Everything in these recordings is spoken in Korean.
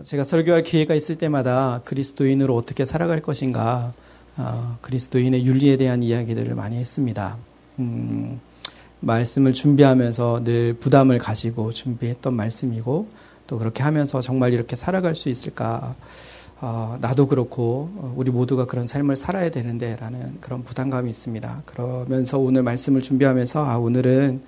제가 설교할 기회가 있을 때마다 그리스도인으로 어떻게 살아갈 것인가, 그리스도인의 윤리에 대한 이야기들을 많이 했습니다. 말씀을 준비하면서 늘 부담을 가지고 준비했던 말씀이고, 또 그렇게 하면서 정말 이렇게 살아갈 수 있을까, 나도 그렇고 우리 모두가 그런 삶을 살아야 되는데 라는 그런 부담감이 있습니다. 그러면서 오늘 말씀을 준비하면서 오늘은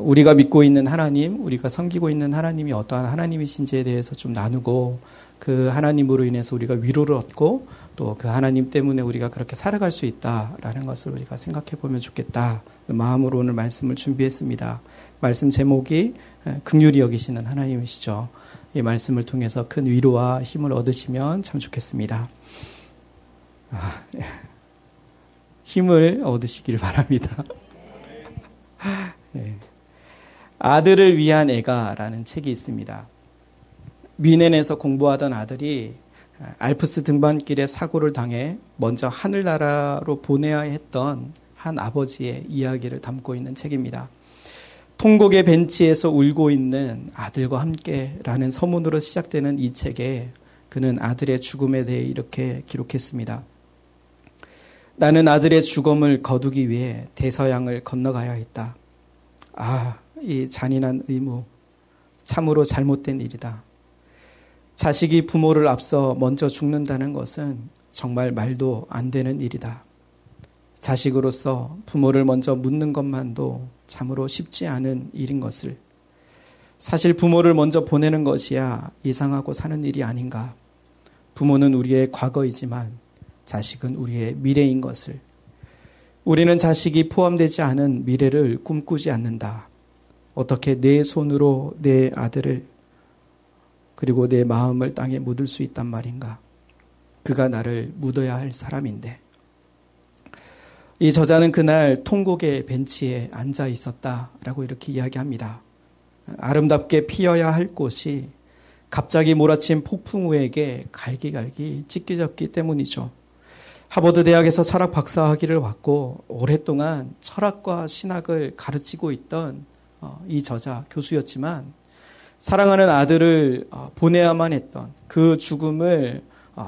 우리가 믿고 있는 하나님, 우리가 섬기고 있는 하나님이 어떠한 하나님이신지에 대해서 좀 나누고, 그 하나님으로 인해서 우리가 위로를 얻고 또 그 하나님 때문에 우리가 그렇게 살아갈 수 있다라는 것을 우리가 생각해 보면 좋겠다 마음으로 오늘 말씀을 준비했습니다. 말씀 제목이 긍휼히 여기시는 하나님이시죠. 이 말씀을 통해서 큰 위로와 힘을 얻으시면 참 좋겠습니다. 힘을 얻으시길 바랍니다. 네. 아들을 위한 애가라는 책이 있습니다. 뮌헨에서 공부하던 아들이 알프스 등반길에 사고를 당해 먼저 하늘나라로 보내야 했던 한 아버지의 이야기를 담고 있는 책입니다. 통곡의 벤치에서 울고 있는 아들과 함께라는 서문으로 시작되는 이 책에 그는 아들의 죽음에 대해 이렇게 기록했습니다. 나는 아들의 죽음을 거두기 위해 대서양을 건너가야 했다. 이 잔인한 의무, 참으로 잘못된 일이다. 자식이 부모를 앞서 먼저 죽는다는 것은 정말 말도 안 되는 일이다. 자식으로서 부모를 먼저 묻는 것만도 참으로 쉽지 않은 일인 것을. 사실 부모를 먼저 보내는 것이야 예상하고 사는 일이 아닌가. 부모는 우리의 과거이지만 자식은 우리의 미래인 것을. 우리는 자식이 포함되지 않은 미래를 꿈꾸지 않는다. 어떻게 내 손으로 내 아들을 그리고 내 마음을 땅에 묻을 수 있단 말인가. 그가 나를 묻어야 할 사람인데. 이 저자는 그날 통곡의 벤치에 앉아 있었다라고 이렇게 이야기합니다. 아름답게 피어야 할 꽃이 갑자기 몰아친 폭풍우에게 갈기갈기 찢겨졌기 때문이죠. 하버드 대학에서 철학 박사학위를 받고 오랫동안 철학과 신학을 가르치고 있던 이 저자 교수였지만 사랑하는 아들을 보내야만 했던 그 죽음을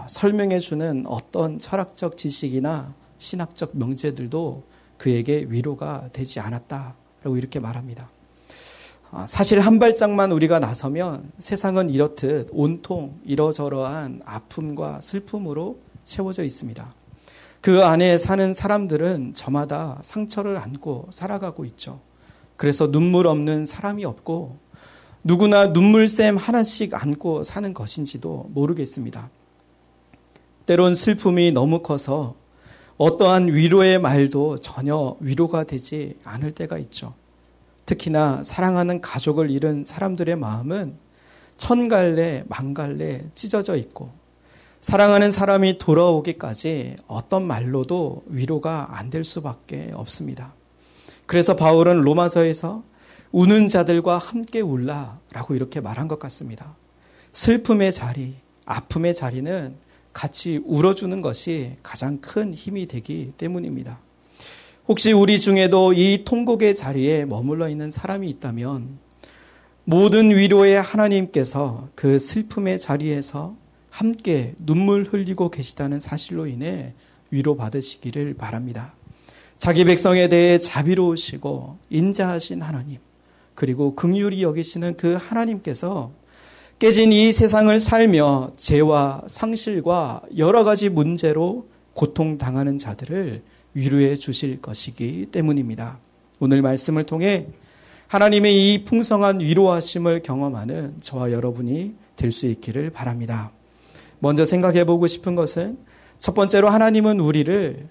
설명해주는 어떤 철학적 지식이나 신학적 명제들도 그에게 위로가 되지 않았다라고 이렇게 말합니다. 사실 한 발짝만 우리가 나서면 세상은 이렇듯 온통 이러저러한 아픔과 슬픔으로 채워져 있습니다. 그 안에 사는 사람들은 저마다 상처를 안고 살아가고 있죠. 그래서 눈물 없는 사람이 없고 누구나 눈물샘 하나씩 안고 사는 것인지도 모르겠습니다. 때론 슬픔이 너무 커서 어떠한 위로의 말도 전혀 위로가 되지 않을 때가 있죠. 특히나 사랑하는 가족을 잃은 사람들의 마음은 천갈래 만갈래 찢어져 있고 사랑하는 사람이 돌아오기까지 어떤 말로도 위로가 안 될 수밖에 없습니다. 그래서 바울은 로마서에서 우는 자들과 함께 울라라고 이렇게 말한 것 같습니다. 슬픔의 자리, 아픔의 자리는 같이 울어주는 것이 가장 큰 힘이 되기 때문입니다. 혹시 우리 중에도 이 통곡의 자리에 머물러 있는 사람이 있다면 모든 위로의 하나님께서 그 슬픔의 자리에서 함께 눈물 흘리고 계시다는 사실로 인해 위로받으시기를 바랍니다. 자기 백성에 대해 자비로우시고 인자하신 하나님, 그리고 긍휼히 여기시는 그 하나님께서 깨진 이 세상을 살며 죄와 상실과 여러 가지 문제로 고통당하는 자들을 위로해 주실 것이기 때문입니다. 오늘 말씀을 통해 하나님의 이 풍성한 위로하심을 경험하는 저와 여러분이 될 수 있기를 바랍니다. 먼저 생각해 보고 싶은 것은 첫 번째로 하나님은 우리를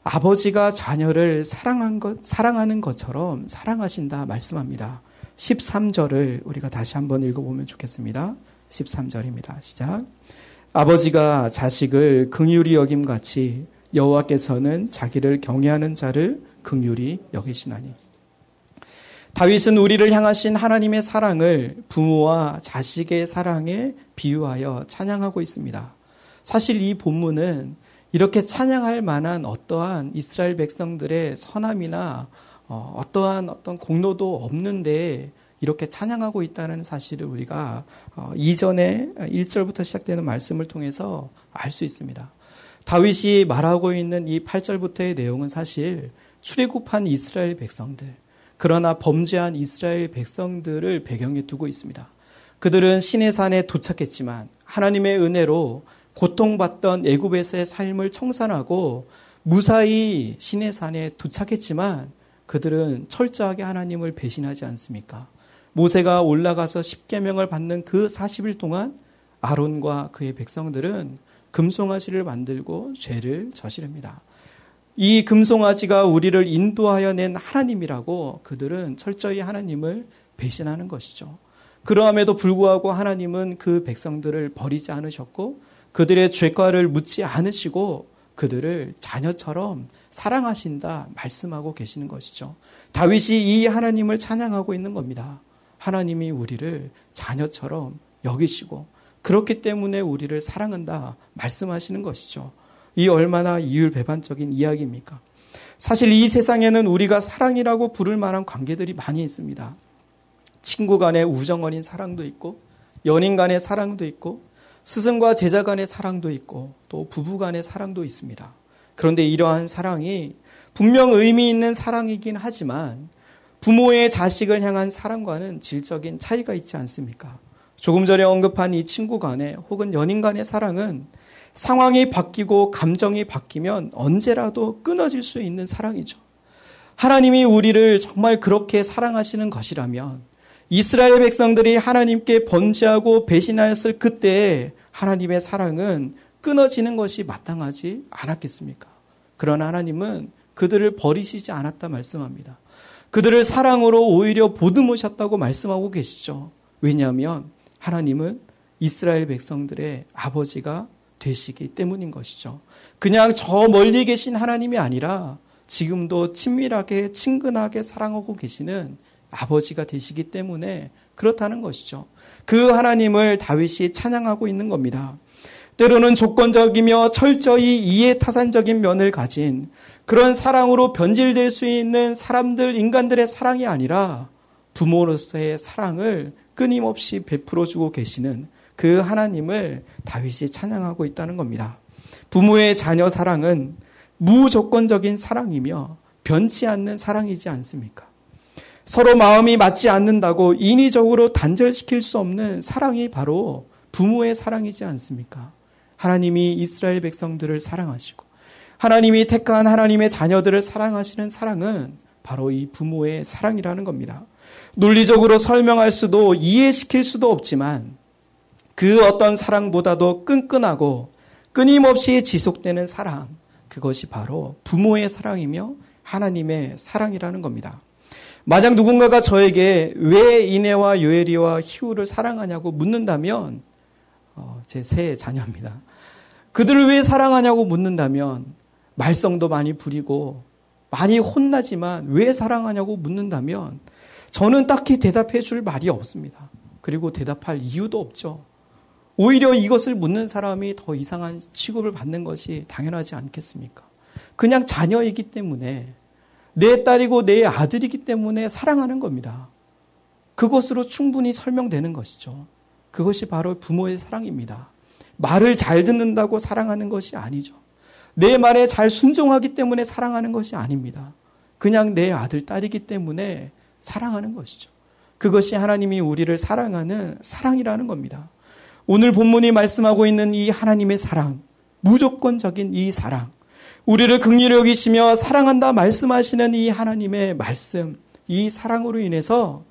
아버지가 자녀를 사랑하는 것처럼 사랑하신다 말씀합니다. 13절을 우리가 다시 한번 읽어보면 좋겠습니다. 13절입니다. 시작. 아버지가 자식을 긍휼히 여김같이 여호와께서는 자기를 경외하는 자를 긍휼히 여기시나니. 다윗은 우리를 향하신 하나님의 사랑을 부모와 자식의 사랑에 비유하여 찬양하고 있습니다. 사실 이 본문은 이렇게 찬양할 만한 어떠한 이스라엘 백성들의 선함이나 어떠한 공로도 없는데 이렇게 찬양하고 있다는 사실을 우리가 이전에 1절부터 시작되는 말씀을 통해서 알 수 있습니다. 다윗이 말하고 있는 이 8절부터의 내용은 사실 출애굽한 이스라엘 백성들, 그러나 범죄한 이스라엘 백성들을 배경에 두고 있습니다. 그들은 시내산에 도착했지만 하나님의 은혜로 고통받던 애굽에서의 삶을 청산하고 무사히 시내산에 도착했지만 그들은 철저하게 하나님을 배신하지 않습니까? 모세가 올라가서 십계명을 받는 그 40일 동안 아론과 그의 백성들은 금송아지를 만들고 죄를 저지릅니다. 이 금송아지가 우리를 인도하여 낸 하나님이라고 그들은 철저히 하나님을 배신하는 것이죠. 그러함에도 불구하고 하나님은 그 백성들을 버리지 않으셨고 그들의 죄과를 묻지 않으시고 그들을 자녀처럼 사랑하신다 말씀하고 계시는 것이죠. 다윗이 이 하나님을 찬양하고 있는 겁니다. 하나님이 우리를 자녀처럼 여기시고 그렇기 때문에 우리를 사랑한다 말씀하시는 것이죠. 이 얼마나 이율배반적인 이야기입니까? 사실 이 세상에는 우리가 사랑이라고 부를 만한 관계들이 많이 있습니다. 친구 간의 우정 어린 사랑도 있고 연인 간의 사랑도 있고 스승과 제자 간의 사랑도 있고 또 부부 간의 사랑도 있습니다. 그런데 이러한 사랑이 분명 의미 있는 사랑이긴 하지만 부모의 자식을 향한 사랑과는 질적인 차이가 있지 않습니까? 조금 전에 언급한 이 친구 간의 혹은 연인 간의 사랑은 상황이 바뀌고 감정이 바뀌면 언제라도 끊어질 수 있는 사랑이죠. 하나님이 우리를 정말 그렇게 사랑하시는 것이라면 이스라엘 백성들이 하나님께 범죄하고 배신하였을 그때에 하나님의 사랑은 끊어지는 것이 마땅하지 않았겠습니까? 그러나 하나님은 그들을 버리시지 않았다 말씀합니다. 그들을 사랑으로 오히려 보듬으셨다고 말씀하고 계시죠. 왜냐하면 하나님은 이스라엘 백성들의 아버지가 되시기 때문인 것이죠. 그냥 저 멀리 계신 하나님이 아니라 지금도 친밀하게 친근하게 사랑하고 계시는 아버지가 되시기 때문에 그렇다는 것이죠. 그 하나님을 다윗이 찬양하고 있는 겁니다. 때로는 조건적이며 철저히 이해타산적인 면을 가진 그런 사랑으로 변질될 수 있는 사람들, 인간들의 사랑이 아니라 부모로서의 사랑을 끊임없이 베풀어주고 계시는 그 하나님을 다윗이 찬양하고 있다는 겁니다. 부모의 자녀 사랑은 무조건적인 사랑이며 변치 않는 사랑이지 않습니까? 서로 마음이 맞지 않는다고 인위적으로 단절시킬 수 없는 사랑이 바로 부모의 사랑이지 않습니까? 하나님이 이스라엘 백성들을 사랑하시고 하나님이 택한 하나님의 자녀들을 사랑하시는 사랑은 바로 이 부모의 사랑이라는 겁니다. 논리적으로 설명할 수도 이해시킬 수도 없지만 그 어떤 사랑보다도 끈끈하고 끊임없이 지속되는 사랑, 그것이 바로 부모의 사랑이며 하나님의 사랑이라는 겁니다. 만약 누군가가 저에게 왜 이내와 요엘이와 희우를 사랑하냐고 묻는다면 제 세 자녀입니다. 그들을 왜 사랑하냐고 묻는다면 말썽도 많이 부리고 많이 혼나지만 왜 사랑하냐고 묻는다면 저는 딱히 대답해 줄 말이 없습니다. 그리고 대답할 이유도 없죠. 오히려 이것을 묻는 사람이 더 이상한 취급을 받는 것이 당연하지 않겠습니까? 그냥 자녀이기 때문에 내 딸이고 내 아들이기 때문에 사랑하는 겁니다. 그것으로 충분히 설명되는 것이죠. 그것이 바로 부모의 사랑입니다. 말을 잘 듣는다고 사랑하는 것이 아니죠. 내 말에 잘 순종하기 때문에 사랑하는 것이 아닙니다. 그냥 내 아들, 딸이기 때문에 사랑하는 것이죠. 그것이 하나님이 우리를 사랑하는 사랑이라는 겁니다. 오늘 본문이 말씀하고 있는 이 하나님의 사랑, 무조건적인 이 사랑, 우리를 긍휼히 여기시며 사랑한다 말씀하시는 이 하나님의 말씀, 이 사랑으로 인해서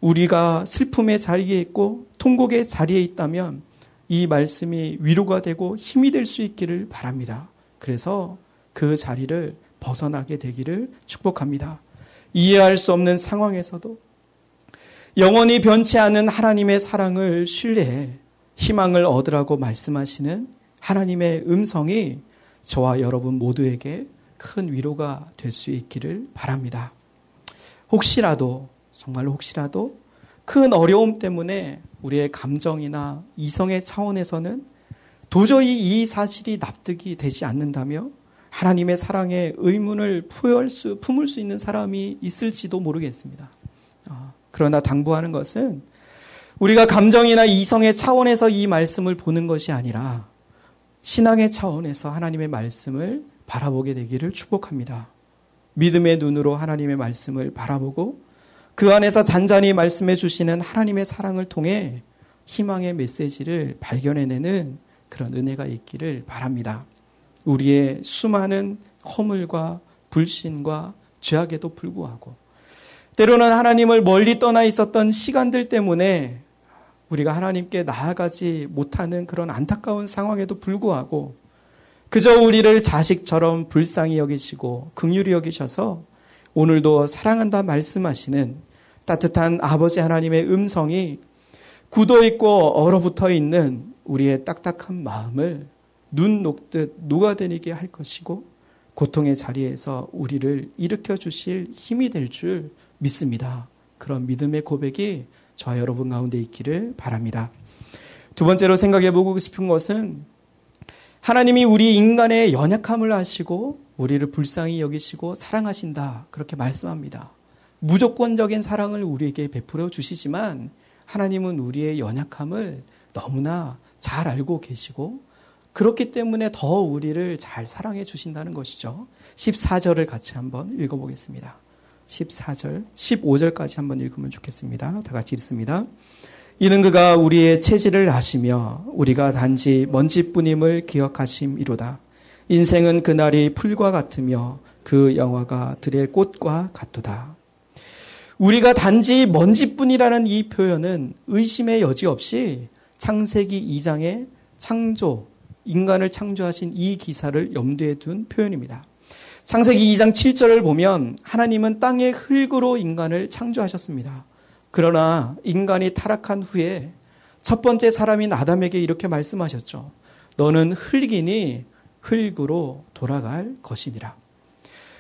우리가 슬픔의 자리에 있고 통곡의 자리에 있다면 이 말씀이 위로가 되고 힘이 될 수 있기를 바랍니다. 그래서 그 자리를 벗어나게 되기를 축복합니다. 이해할 수 없는 상황에서도 영원히 변치 않은 하나님의 사랑을 신뢰해 희망을 얻으라고 말씀하시는 하나님의 음성이 저와 여러분 모두에게 큰 위로가 될 수 있기를 바랍니다. 혹시라도, 정말 혹시라도 큰 어려움 때문에 우리의 감정이나 이성의 차원에서는 도저히 이 사실이 납득이 되지 않는다며 하나님의 사랑의 의문을 품을 수 있는 사람이 있을지도 모르겠습니다. 그러나 당부하는 것은 우리가 감정이나 이성의 차원에서 이 말씀을 보는 것이 아니라 신앙의 차원에서 하나님의 말씀을 바라보게 되기를 축복합니다. 믿음의 눈으로 하나님의 말씀을 바라보고 그 안에서 잔잔히 말씀해 주시는 하나님의 사랑을 통해 희망의 메시지를 발견해내는 그런 은혜가 있기를 바랍니다. 우리의 수많은 허물과 불신과 죄악에도 불구하고 때로는 하나님을 멀리 떠나 있었던 시간들 때문에 우리가 하나님께 나아가지 못하는 그런 안타까운 상황에도 불구하고 그저 우리를 자식처럼 불쌍히 여기시고 긍휼히 여기셔서 오늘도 사랑한다 말씀하시는 따뜻한 아버지 하나님의 음성이 굳어있고 얼어붙어 있는 우리의 딱딱한 마음을 눈 녹듯 녹아내리게 할 것이고 고통의 자리에서 우리를 일으켜 주실 힘이 될 줄 믿습니다. 그런 믿음의 고백이 저와 여러분 가운데 있기를 바랍니다. 두 번째로 생각해 보고 싶은 것은 하나님이 우리 인간의 연약함을 아시고 우리를 불쌍히 여기시고 사랑하신다. 그렇게 말씀합니다. 무조건적인 사랑을 우리에게 베풀어 주시지만 하나님은 우리의 연약함을 너무나 잘 알고 계시고 그렇기 때문에 더 우리를 잘 사랑해 주신다는 것이죠. 14절을 같이 한번 읽어보겠습니다. 14절, 15절까지 한번 읽으면 좋겠습니다. 다 같이 읽습니다. 이는 그가 우리의 체질을 아시며 우리가 단지 먼지뿐임을 기억하심이로다. 인생은 그날이 풀과 같으며 그 영화가 들의 꽃과 같도다. 우리가 단지 먼지뿐이라는 이 표현은 의심의 여지 없이 창세기 2장의 창조, 인간을 창조하신 이 기사를 염두에 둔 표현입니다. 창세기 2장 7절을 보면 하나님은 땅의 흙으로 인간을 창조하셨습니다. 그러나 인간이 타락한 후에 첫 번째 사람인 아담에게 이렇게 말씀하셨죠. 너는 흙이니 흙으로 돌아갈 것이니라.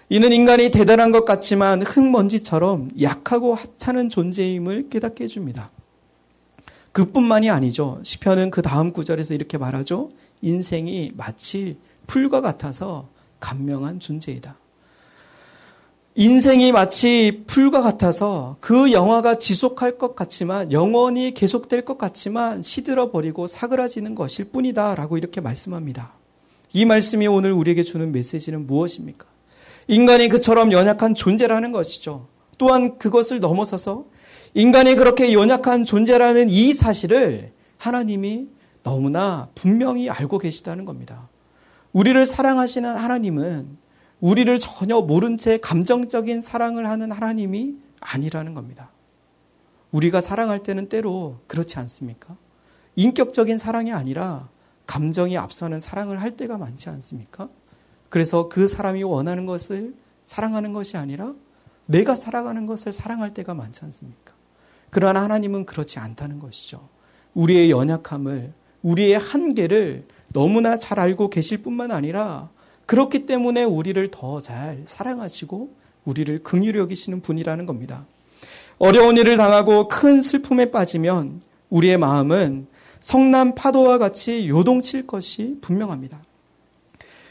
이는 인간이 대단한 것 같지만 흙먼지처럼 약하고 하찮은 존재임을 깨닫게 해줍니다. 그뿐만이 아니죠. 시편은 그 다음 구절에서 이렇게 말하죠. 인생이 마치 풀과 같아서 간명한 존재이다. 인생이 마치 풀과 같아서 그 영화가 지속할 것 같지만 영원히 계속될 것 같지만 시들어버리고 사그라지는 것일 뿐이다 라고 이렇게 말씀합니다. 이 말씀이 오늘 우리에게 주는 메시지는 무엇입니까? 인간이 그처럼 연약한 존재라는 것이죠. 또한 그것을 넘어서서 인간이 그렇게 연약한 존재라는 이 사실을 하나님이 너무나 분명히 알고 계시다는 겁니다. 우리를 사랑하시는 하나님은 우리를 전혀 모른 채 감정적인 사랑을 하는 하나님이 아니라는 겁니다. 우리가 사랑할 때는 때로 그렇지 않습니까? 인격적인 사랑이 아니라 감정이 앞서는 사랑을 할 때가 많지 않습니까? 그래서 그 사람이 원하는 것을 사랑하는 것이 아니라 내가 살아가는 것을 사랑할 때가 많지 않습니까? 그러나 하나님은 그렇지 않다는 것이죠. 우리의 연약함을, 우리의 한계를 너무나 잘 알고 계실 뿐만 아니라 그렇기 때문에 우리를 더 잘 사랑하시고 우리를 긍휼히 여기시는 분이라는 겁니다. 어려운 일을 당하고 큰 슬픔에 빠지면 우리의 마음은 성난 파도와 같이 요동칠 것이 분명합니다.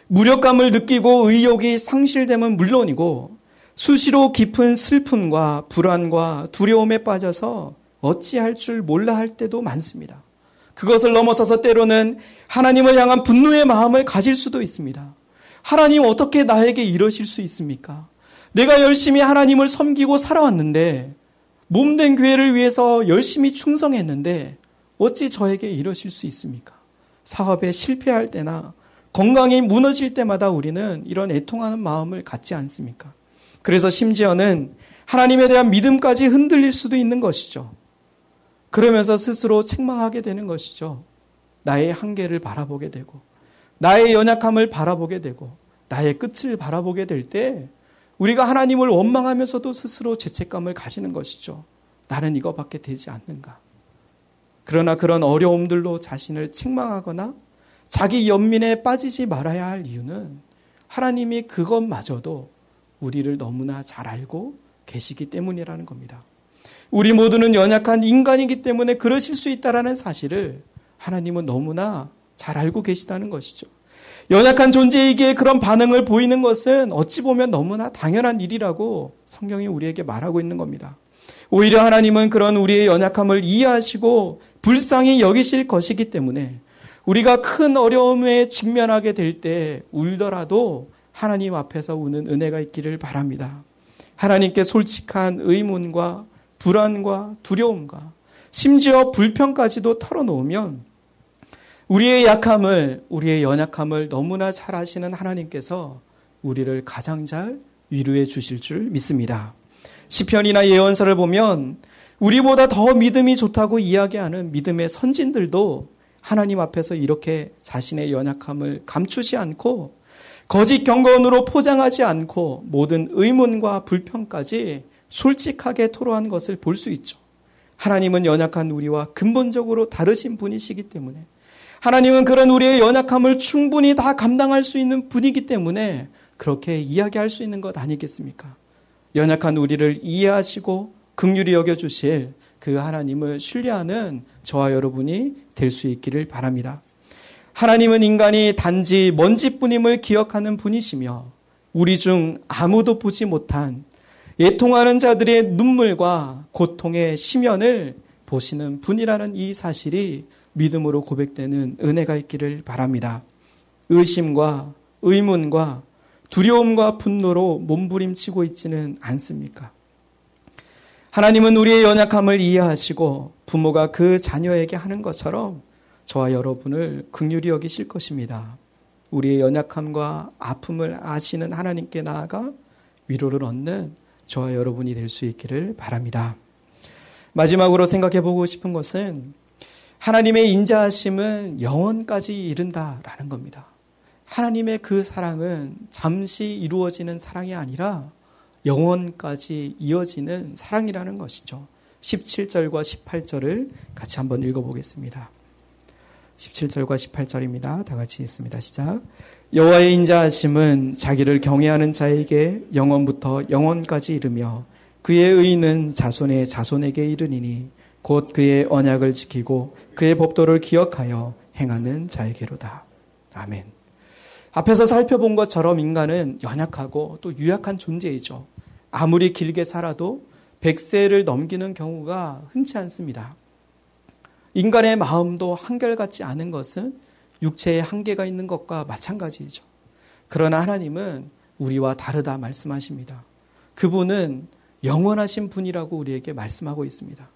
무력감을 느끼고 의욕이 상실됨은 물론이고 수시로 깊은 슬픔과 불안과 두려움에 빠져서 어찌할 줄 몰라 할 때도 많습니다. 그것을 넘어서서 때로는 하나님을 향한 분노의 마음을 가질 수도 있습니다. 하나님 어떻게 나에게 이러실 수 있습니까? 내가 열심히 하나님을 섬기고 살아왔는데 몸된 교회를 위해서 열심히 충성했는데 어찌 저에게 이러실 수 있습니까? 사업에 실패할 때나 건강이 무너질 때마다 우리는 이런 애통하는 마음을 갖지 않습니까? 그래서 심지어는 하나님에 대한 믿음까지 흔들릴 수도 있는 것이죠. 그러면서 스스로 책망하게 되는 것이죠. 나의 한계를 바라보게 되고 나의 연약함을 바라보게 되고 나의 끝을 바라보게 될 때 우리가 하나님을 원망하면서도 스스로 죄책감을 가지는 것이죠. 나는 이거밖에 되지 않는가. 그러나 그런 어려움들로 자신을 책망하거나 자기 연민에 빠지지 말아야 할 이유는 하나님이 그것마저도 우리를 너무나 잘 알고 계시기 때문이라는 겁니다. 우리 모두는 연약한 인간이기 때문에 그러실 수 있다는 사실을 하나님은 너무나 잘 알고 계시다는 것이죠. 연약한 존재이기에 그런 반응을 보이는 것은 어찌 보면 너무나 당연한 일이라고 성경이 우리에게 말하고 있는 겁니다. 오히려 하나님은 그런 우리의 연약함을 이해하시고 불쌍히 여기실 것이기 때문에 우리가 큰 어려움에 직면하게 될 때 울더라도 하나님 앞에서 우는 은혜가 있기를 바랍니다. 하나님께 솔직한 의문과 불안과 두려움과 심지어 불평까지도 털어놓으면 우리의 약함을, 우리의 연약함을 너무나 잘 아시는 하나님께서 우리를 가장 잘 위로해 주실 줄 믿습니다. 시편이나 예언서를 보면 우리보다 더 믿음이 좋다고 이야기하는 믿음의 선진들도 하나님 앞에서 이렇게 자신의 연약함을 감추지 않고 거짓 경건으로 포장하지 않고 모든 의문과 불평까지 솔직하게 토로한 것을 볼 수 있죠. 하나님은 연약한 우리와 근본적으로 다르신 분이시기 때문에, 하나님은 그런 우리의 연약함을 충분히 다 감당할 수 있는 분이기 때문에 그렇게 이야기할 수 있는 것 아니겠습니까? 연약한 우리를 이해하시고 긍휼히 여겨주실 그 하나님을 신뢰하는 저와 여러분이 될 수 있기를 바랍니다. 하나님은 인간이 단지 먼지뿐임을 기억하는 분이시며 우리 중 아무도 보지 못한 애통하는 자들의 눈물과 고통의 심연을 보시는 분이라는 이 사실이 믿음으로 고백되는 은혜가 있기를 바랍니다. 의심과 의문과 두려움과 분노로 몸부림치고 있지는 않습니까? 하나님은 우리의 연약함을 이해하시고 부모가 그 자녀에게 하는 것처럼 저와 여러분을 긍휼히 여기실 것입니다. 우리의 연약함과 아픔을 아시는 하나님께 나아가 위로를 얻는 저와 여러분이 될 수 있기를 바랍니다. 마지막으로 생각해 보고 싶은 것은 하나님의 인자하심은 영원까지 이른다라는 겁니다. 하나님의 그 사랑은 잠시 이루어지는 사랑이 아니라 영원까지 이어지는 사랑이라는 것이죠. 17절과 18절을 같이 한번 읽어보겠습니다. 17절과 18절입니다. 다 같이 읽습니다. 시작. 여호와의 인자하심은 자기를 경외하는 자에게 영원부터 영원까지 이르며 그의 의는 자손의 자손에게 이르니니 곧 그의 언약을 지키고 그의 법도를 기억하여 행하는 자에게로다. 아멘. 앞에서 살펴본 것처럼 인간은 연약하고 또 유약한 존재이죠. 아무리 길게 살아도 100세를 넘기는 경우가 흔치 않습니다. 인간의 마음도 한결같지 않은 것은 육체에 한계가 있는 것과 마찬가지이죠. 그러나 하나님은 우리와 다르다 말씀하십니다. 그분은 영원하신 분이라고 우리에게 말씀하고 있습니다.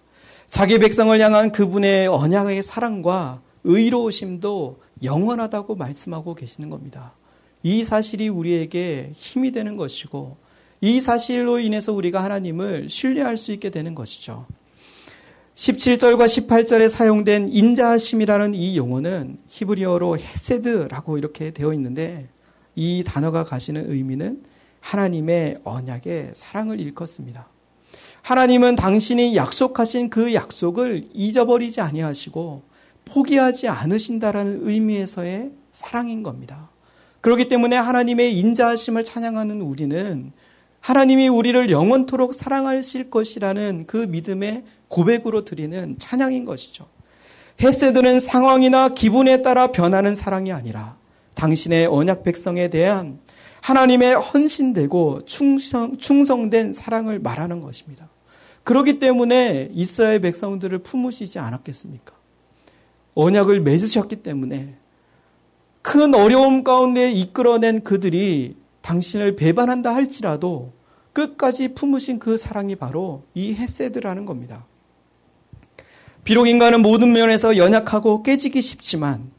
자기 백성을 향한 그분의 언약의 사랑과 의로우심도 영원하다고 말씀하고 계시는 겁니다. 이 사실이 우리에게 힘이 되는 것이고 이 사실로 인해서 우리가 하나님을 신뢰할 수 있게 되는 것이죠. 17절과 18절에 사용된 인자하심이라는 이 용어는 히브리어로 헤세드라고 이렇게 되어 있는데 이 단어가 가지는 의미는 하나님의 언약의 사랑을 일컫습니다. 하나님은 당신이 약속하신 그 약속을 잊어버리지 아니하시고 포기하지 않으신다라는 의미에서의 사랑인 겁니다. 그렇기 때문에 하나님의 인자하심을 찬양하는 우리는 하나님이 우리를 영원토록 사랑하실 것이라는 그 믿음의 고백으로 드리는 찬양인 것이죠. 헤세드는 상황이나 기분에 따라 변하는 사랑이 아니라 당신의 언약 백성에 대한 하나님의 헌신되고 충성된 사랑을 말하는 것입니다. 그렇기 때문에 이스라엘 백성들을 품으시지 않았겠습니까? 언약을 맺으셨기 때문에 큰 어려움 가운데 이끌어낸 그들이 당신을 배반한다 할지라도 끝까지 품으신 그 사랑이 바로 이 헤세드라는 겁니다. 비록 인간은 모든 면에서 연약하고 깨지기 쉽지만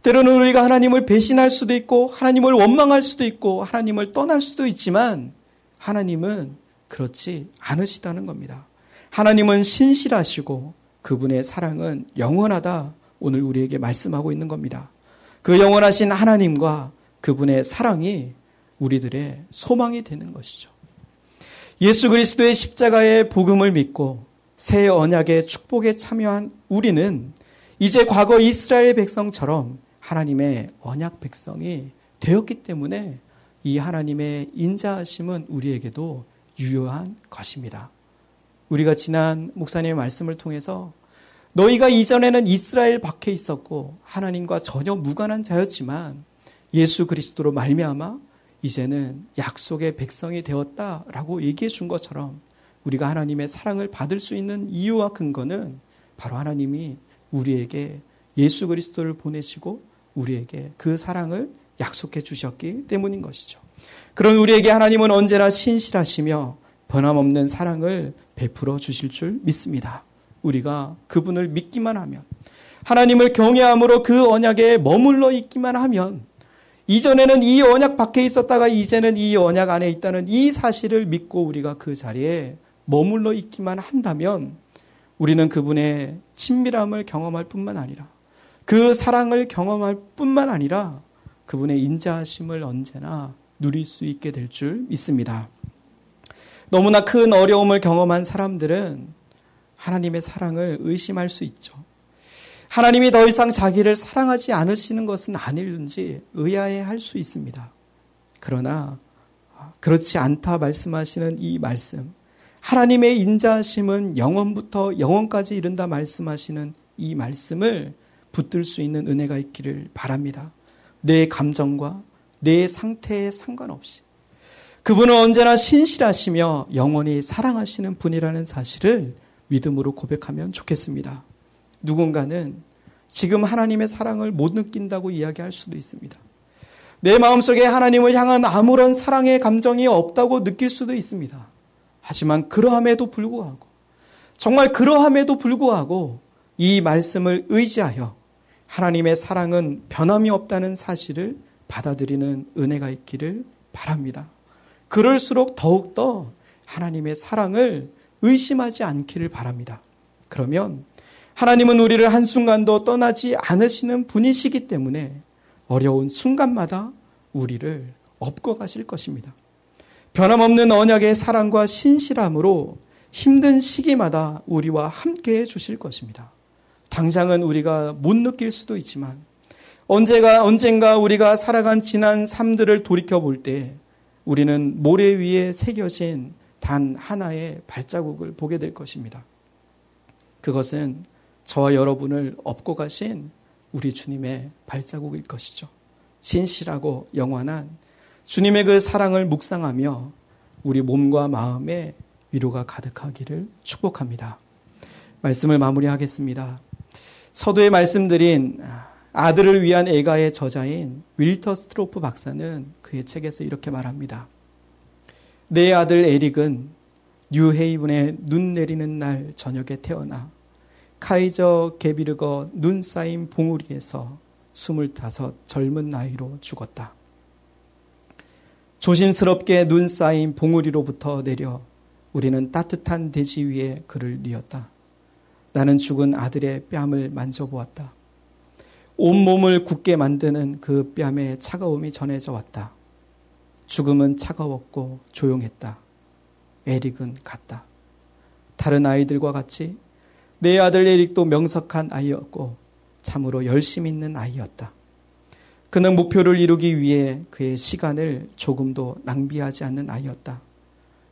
때로는 우리가 하나님을 배신할 수도 있고 하나님을 원망할 수도 있고 하나님을 떠날 수도 있지만 하나님은 그렇지 않으시다는 겁니다. 하나님은 신실하시고 그분의 사랑은 영원하다 오늘 우리에게 말씀하고 있는 겁니다. 그 영원하신 하나님과 그분의 사랑이 우리들의 소망이 되는 것이죠. 예수 그리스도의 십자가의 복음을 믿고 새 언약의 축복에 참여한 우리는 이제 과거 이스라엘 백성처럼 하나님의 언약 백성이 되었기 때문에 이 하나님의 인자하심은 우리에게도 유효한 것입니다. 우리가 지난 목사님의 말씀을 통해서 너희가 이전에는 이스라엘 밖에 있었고 하나님과 전혀 무관한 자였지만 예수 그리스도로 말미암아 이제는 약속의 백성이 되었다라고 얘기해 준 것처럼 우리가 하나님의 사랑을 받을 수 있는 이유와 근거는 바로 하나님이 우리에게 예수 그리스도를 보내시고 우리에게 그 사랑을 약속해 주셨기 때문인 것이죠. 그런 우리에게 하나님은 언제나 신실하시며 변함없는 사랑을 베풀어 주실 줄 믿습니다. 우리가 그분을 믿기만 하면, 하나님을 경외함으로 그 언약에 머물러 있기만 하면, 이전에는 이 언약 밖에 있었다가 이제는 이 언약 안에 있다는 이 사실을 믿고 우리가 그 자리에 머물러 있기만 한다면 우리는 그분의 친밀함을 경험할 뿐만 아니라, 그 사랑을 경험할 뿐만 아니라 그분의 인자하심을 언제나 누릴 수 있게 될 줄 믿습니다. 너무나 큰 어려움을 경험한 사람들은 하나님의 사랑을 의심할 수 있죠. 하나님이 더 이상 자기를 사랑하지 않으시는 것은 아닐는지 의아해할 수 있습니다. 그러나 그렇지 않다 말씀하시는 이 말씀, 하나님의 인자하심은 영원부터 영원까지 이른다 말씀하시는 이 말씀을 붙들 수 있는 은혜가 있기를 바랍니다. 내 감정과 내 상태에 상관없이 그분은 언제나 신실하시며 영원히 사랑하시는 분이라는 사실을 믿음으로 고백하면 좋겠습니다. 누군가는 지금 하나님의 사랑을 못 느낀다고 이야기할 수도 있습니다. 내 마음속에 하나님을 향한 아무런 사랑의 감정이 없다고 느낄 수도 있습니다. 하지만 그러함에도 불구하고, 정말 그러함에도 불구하고 이 말씀을 의지하여 하나님의 사랑은 변함이 없다는 사실을 받아들이는 은혜가 있기를 바랍니다. 그럴수록 더욱더 하나님의 사랑을 의심하지 않기를 바랍니다. 그러면 하나님은 우리를 한순간도 떠나지 않으시는 분이시기 때문에 어려운 순간마다 우리를 업고 가실 것입니다. 변함없는 언약의 사랑과 신실함으로 힘든 시기마다 우리와 함께해 주실 것입니다. 당장은 우리가 못 느낄 수도 있지만 언젠가 우리가 살아간 지난 삶들을 돌이켜볼 때 우리는 모래 위에 새겨진 단 하나의 발자국을 보게 될 것입니다. 그것은 저와 여러분을 업고 가신 우리 주님의 발자국일 것이죠. 신실하고 영원한 주님의 그 사랑을 묵상하며 우리 몸과 마음에 위로가 가득하기를 축복합니다. 말씀을 마무리하겠습니다. 서두에 말씀드린 아들을 위한 애가의 저자인 윌터 스트로프 박사는 그의 책에서 이렇게 말합니다. 내 아들 에릭은 뉴헤이븐에 눈 내리는 날 저녁에 태어나 카이저 게비르거 눈 쌓인 봉우리에서 25 젊은 나이로 죽었다. 조심스럽게 눈 쌓인 봉우리로부터 내려 우리는 따뜻한 대지 위에 그를 뉘었다. 나는 죽은 아들의 뺨을 만져보았다. 온몸을 굳게 만드는 그 뺨의 차가움이 전해져 왔다. 죽음은 차가웠고 조용했다. 에릭은 갔다. 다른 아이들과 같이 내 아들 에릭도 명석한 아이였고 참으로 열심 있는 아이였다. 그는 목표를 이루기 위해 그의 시간을 조금도 낭비하지 않는 아이였다.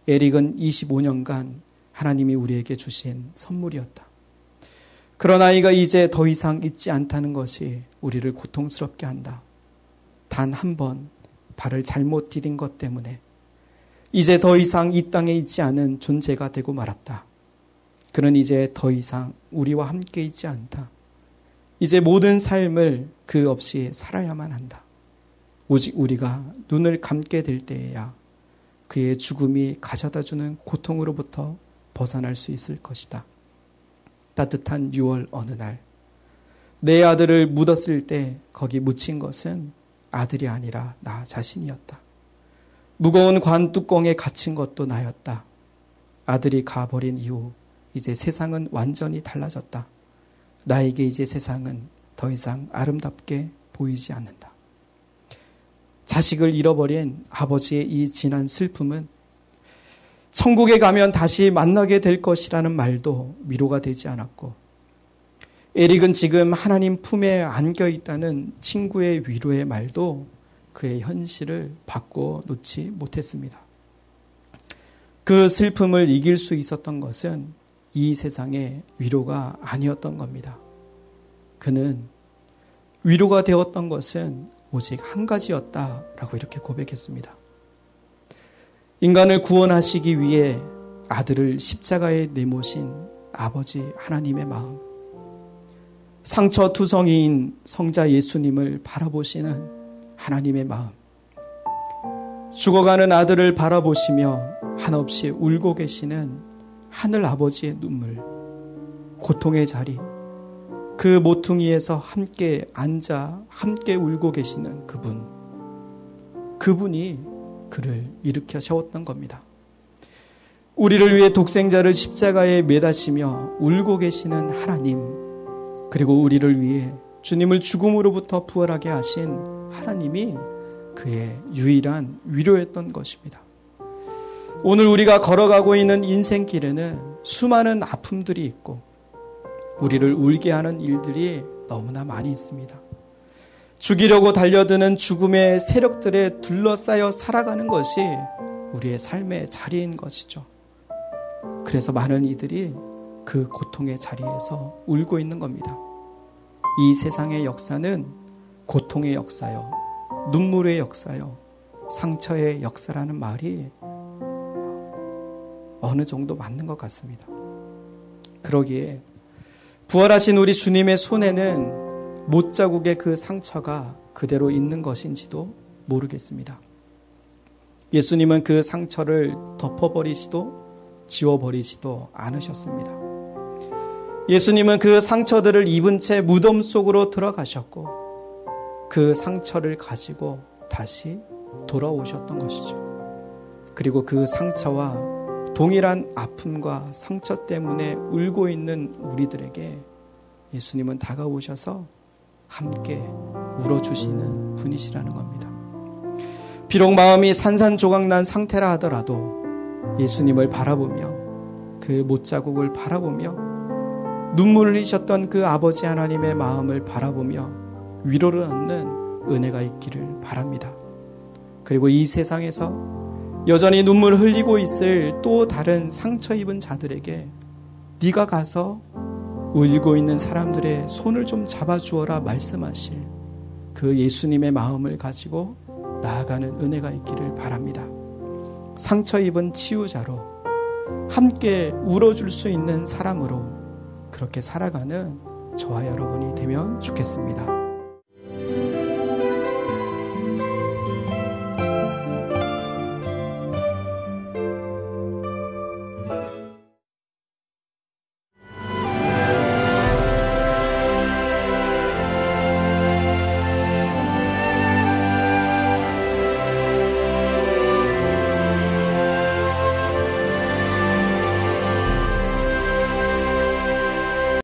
에릭은 25년간 하나님이 우리에게 주신 선물이었다. 그런 아이가 이제 더 이상 있지 않다는 것이 우리를 고통스럽게 한다. 단 한 번 발을 잘못 디딘 것 때문에 이제 더 이상 이 땅에 있지 않은 존재가 되고 말았다. 그는 이제 더 이상 우리와 함께 있지 않다. 이제 모든 삶을 그 없이 살아야만 한다. 오직 우리가 눈을 감게 될 때에야 그의 죽음이 가져다주는 고통으로부터 벗어날 수 있을 것이다. 따뜻한 6월 어느 날 내 아들을 묻었을 때 거기 묻힌 것은 아들이 아니라 나 자신이었다. 무거운 관뚜껑에 갇힌 것도 나였다. 아들이 가버린 이후 이제 세상은 완전히 달라졌다. 나에게 이제 세상은 더 이상 아름답게 보이지 않는다. 자식을 잃어버린 아버지의 이 진한 슬픔은 천국에 가면 다시 만나게 될 것이라는 말도 위로가 되지 않았고, 에릭은 지금 하나님 품에 안겨 있다는 친구의 위로의 말도 그의 현실을 바꿔 놓지 못했습니다. 그 슬픔을 이길 수 있었던 것은 이 세상의 위로가 아니었던 겁니다. 그는 위로가 되었던 것은 오직 한 가지였다라고 이렇게 고백했습니다. 인간을 구원하시기 위해 아들을 십자가에 내모신 아버지 하나님의 마음, 상처투성이인 성자 예수님을 바라보시는 하나님의 마음, 죽어가는 아들을 바라보시며 한없이 울고 계시는 하늘 아버지의 눈물, 고통의 자리, 그 모퉁이에서 함께 앉아 함께 울고 계시는 그분이 그를 일으켜 세웠던 겁니다. 우리를 위해 독생자를 십자가에 매다시며 울고 계시는 하나님, 그리고 우리를 위해 주님을 죽음으로부터 부활하게 하신 하나님이 그의 유일한 위로였던 것입니다. 오늘 우리가 걸어가고 있는 인생길에는 수많은 아픔들이 있고 우리를 울게 하는 일들이 너무나 많이 있습니다. 죽이려고 달려드는 죽음의 세력들에 둘러싸여 살아가는 것이 우리의 삶의 자리인 것이죠. 그래서 많은 이들이 그 고통의 자리에서 울고 있는 겁니다. 이 세상의 역사는 고통의 역사요, 눈물의 역사요, 상처의 역사라는 말이 어느 정도 맞는 것 같습니다. 그러기에 부활하신 우리 주님의 손에는 못자국의 그 상처가 그대로 있는 것인지도 모르겠습니다. 예수님은 그 상처를 덮어버리시도 지워버리지도 않으셨습니다. 예수님은 그 상처들을 입은 채 무덤 속으로 들어가셨고 그 상처를 가지고 다시 돌아오셨던 것이죠. 그리고 그 상처와 동일한 아픔과 상처 때문에 울고 있는 우리들에게 예수님은 다가오셔서 함께 울어주시는 분이시라는 겁니다. 비록 마음이 산산조각난 상태라 하더라도 예수님을 바라보며 그 못자국을 바라보며 눈물을 흘리셨던 그 아버지 하나님의 마음을 바라보며 위로를 얻는 은혜가 있기를 바랍니다. 그리고 이 세상에서 여전히 눈물을 흘리고 있을 또 다른 상처 입은 자들에게 네가 가서 울고 있는 사람들의 손을 좀 잡아주어라 말씀하실 그 예수님의 마음을 가지고 나아가는 은혜가 있기를 바랍니다. 상처 입은 치유자로 함께 울어줄 수 있는 사람으로 그렇게 살아가는 저와 여러분이 되면 좋겠습니다.